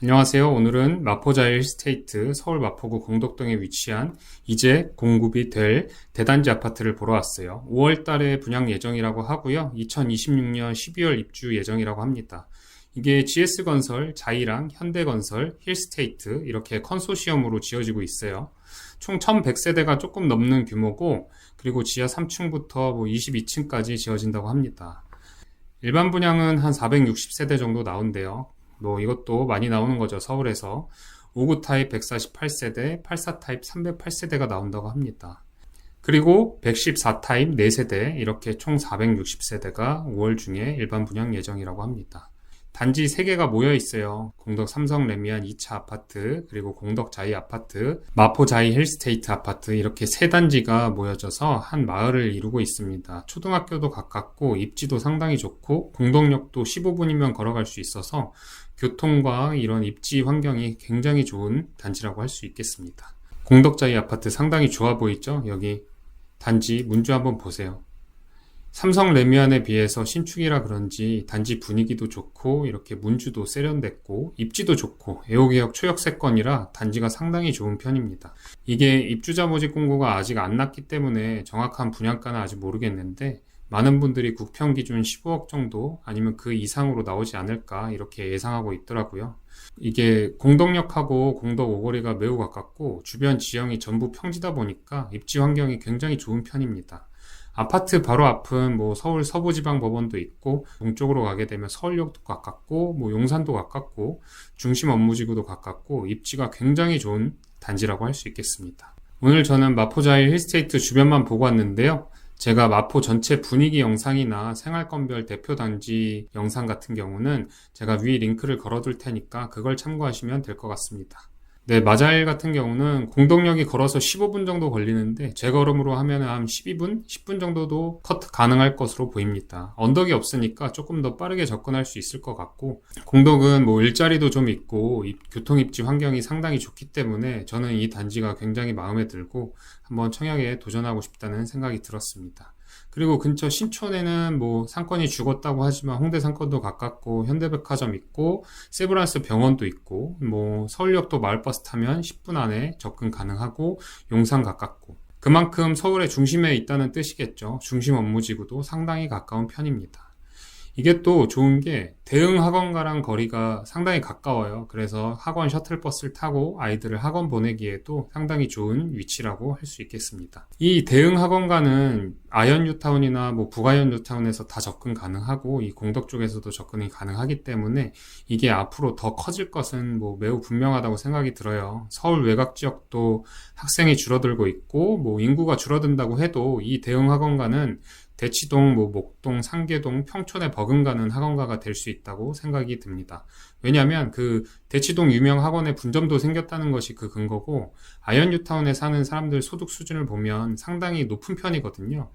안녕하세요. 오늘은 마포자일 힐스테이트 서울 마포구 공덕동에 위치한 이제 공급이 될 대단지 아파트를 보러 왔어요. 5월 달에 분양 예정이라고 하고요. 2026년 12월 입주 예정이라고 합니다. 이게 GS건설, 자이랑, 현대건설, 힐스테이트 이렇게 컨소시엄으로 지어지고 있어요. 총 1100세대가 조금 넘는 규모고, 그리고 지하 3층부터 22층까지 지어진다고 합니다. 일반 분양은 한 460세대 정도 나온대요. 이것도 많이 나오는 거죠, 서울에서. 5구 타입 148세대, 84 타입 308세대가 나온다고 합니다. 그리고 114 타입 4세대, 이렇게 총 460세대가 5월 중에 일반 분양 예정이라고 합니다. 단지 3개가 모여 있어요. 공덕 삼성 레미안 2차 아파트, 그리고 공덕 자이 아파트, 마포 자이 힐스테이트 아파트, 이렇게 3단지가 모여져서 한 마을을 이루고 있습니다. 초등학교도 가깝고 입지도 상당히 좋고 공덕역도 15분이면 걸어갈 수 있어서 교통과 이런 입지 환경이 굉장히 좋은 단지라고 할 수 있겠습니다. 공덕 자이 아파트 상당히 좋아 보이죠? 여기 단지 문주 한번 보세요. 삼성 레미안에 비해서 신축이라 그런지 단지 분위기도 좋고 이렇게 문주도 세련됐고 입지도 좋고 애호개역 초역세권이라 단지가 상당히 좋은 편입니다. 이게 입주자 모집 공고가 아직 안 났기 때문에 정확한 분양가는 아직 모르겠는데, 많은 분들이 국평 기준 15억 정도 아니면 그 이상으로 나오지 않을까 이렇게 예상하고 있더라고요. 이게 공덕역하고 공덕 오거리가 매우 가깝고 주변 지형이 전부 평지다 보니까 입지 환경이 굉장히 좋은 편입니다. 아파트 바로 앞은 서울 서부지방법원도 있고, 동쪽으로 가게 되면 서울역도 가깝고 용산도 가깝고 중심 업무지구도 가깝고 입지가 굉장히 좋은 단지라고 할 수 있겠습니다. 오늘 저는 마포자일 힐스테이트 주변만 보고 왔는데요. 제가 마포 전체 분위기 영상이나 생활건별 대표 단지 영상 같은 경우는 제가 위 링크를 걸어둘 테니까 그걸 참고하시면 될 것 같습니다. 네, 마자일 같은 경우는 공덕역이 걸어서 15분 정도 걸리는데 제 걸음으로 하면 한 12분, 10분 정도도 컷 가능할 것으로 보입니다. 언덕이 없으니까 조금 더 빠르게 접근할 수 있을 것 같고, 공덕은 일자리도 좀 있고 교통 입지 환경이 상당히 좋기 때문에 저는 이 단지가 굉장히 마음에 들고 한번 청약에 도전하고 싶다는 생각이 들었습니다. 그리고 근처 신촌에는 상권이 죽었다고 하지만 홍대 상권도 가깝고 현대백화점 있고 세브란스 병원도 있고 서울역도 마을버스 타면 10분 안에 접근 가능하고 용산 가깝고, 그만큼 서울의 중심에 있다는 뜻이겠죠. 중심 업무지구도 상당히 가까운 편입니다. 이게 또 좋은 게 대응 학원가랑 거리가 상당히 가까워요. 그래서 학원 셔틀버스를 타고 아이들을 학원 보내기에도 상당히 좋은 위치라고 할 수 있겠습니다. 이 대응 학원가는 아현 뉴타운이나 북아현 뉴타운에서 다 접근 가능하고 이 공덕 쪽에서도 접근이 가능하기 때문에 이게 앞으로 더 커질 것은 매우 분명하다고 생각이 들어요. 서울 외곽 지역도 학생이 줄어들고 있고 인구가 줄어든다고 해도 이 대응 학원가는 대치동, 목동, 상계동, 평촌에 버금가는 학원가가 될 수 있다고 생각이 듭니다. 왜냐하면 그 대치동 유명 학원에 분점도 생겼다는 것이 그 근거고, 아현 뉴타운에 사는 사람들 소득 수준을 보면 상당히 높은 편이거든요.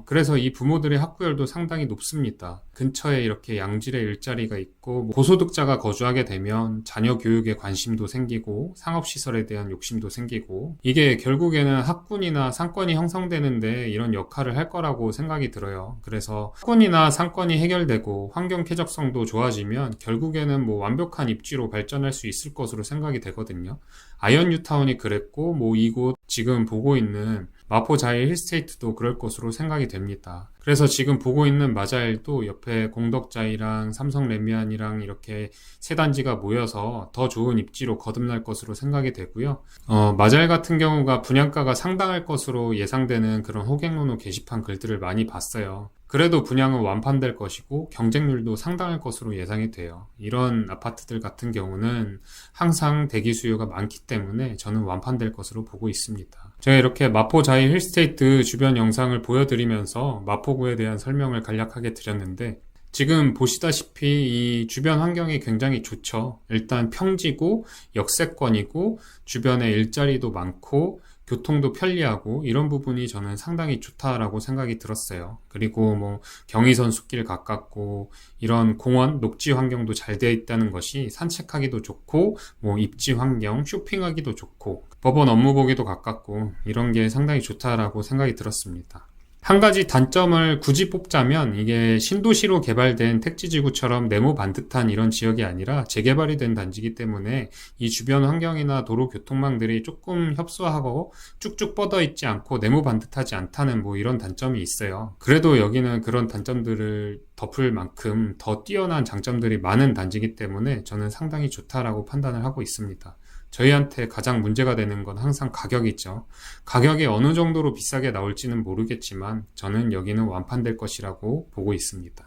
그래서 이 부모들의 학구열도 상당히 높습니다. 근처에 이렇게 양질의 일자리가 있고 고소득자가 거주하게 되면 자녀 교육에 관심도 생기고 상업시설에 대한 욕심도 생기고, 이게 결국에는 학군이나 상권이 형성되는데 이런 역할을 할 거라고 생각이 들어요. 그래서 학군이나 상권이 해결되고 환경 쾌적성도 좋아지면 결국에는 완벽한 입지로 발전할 수 있을 것으로 생각이 되거든요. 아현 뉴타운이 그랬고 이곳 지금 보고 있는 마포자일 힐스테이트도 그럴 것으로 생각이 됩니다. 그래서 지금 보고 있는 마자일도 옆에 공덕자이랑 삼성 레미안이랑 이렇게 세 단지가 모여서 더 좋은 입지로 거듭날 것으로 생각이 되고요. 마자일 같은 경우가 분양가가 상당할 것으로 예상되는 그런 호갱노노 게시판 글들을 많이 봤어요. 그래도 분양은 완판될 것이고 경쟁률도 상당할 것으로 예상이 돼요. 이런 아파트들 같은 경우는 항상 대기 수요가 많기 때문에 저는 완판될 것으로 보고 있습니다. 제가 이렇게 마포 자이 힐스테이트 주변 영상을 보여드리면서 마포구에 대한 설명을 간략하게 드렸는데, 지금 보시다시피 이 주변 환경이 굉장히 좋죠. 일단 평지고 역세권이고 주변에 일자리도 많고 교통도 편리하고 이런 부분이 저는 상당히 좋다라고 생각이 들었어요. 그리고 경의선 숲길 가깝고 이런 공원, 녹지 환경도 잘 되어 있다는 것이 산책하기도 좋고 입지 환경, 쇼핑하기도 좋고 법원 업무 보기도 가깝고 이런 게 상당히 좋다라고 생각이 들었습니다. 한 가지 단점을 굳이 뽑자면 이게 신도시로 개발된 택지지구처럼 네모 반듯한 이런 지역이 아니라 재개발이 된 단지이기 때문에 이 주변 환경이나 도로 교통망들이 조금 협소하고 쭉쭉 뻗어 있지 않고 네모 반듯하지 않다는 뭐 이런 단점이 있어요. 그래도 여기는 그런 단점들을 덮을 만큼 더 뛰어난 장점들이 많은 단지이기 때문에 저는 상당히 좋다라고 판단을 하고 있습니다. 저희한테 가장 문제가 되는 건 항상 가격이죠. 가격이 어느 정도로 비싸게 나올지는 모르겠지만 저는 여기는 완판될 것이라고 보고 있습니다.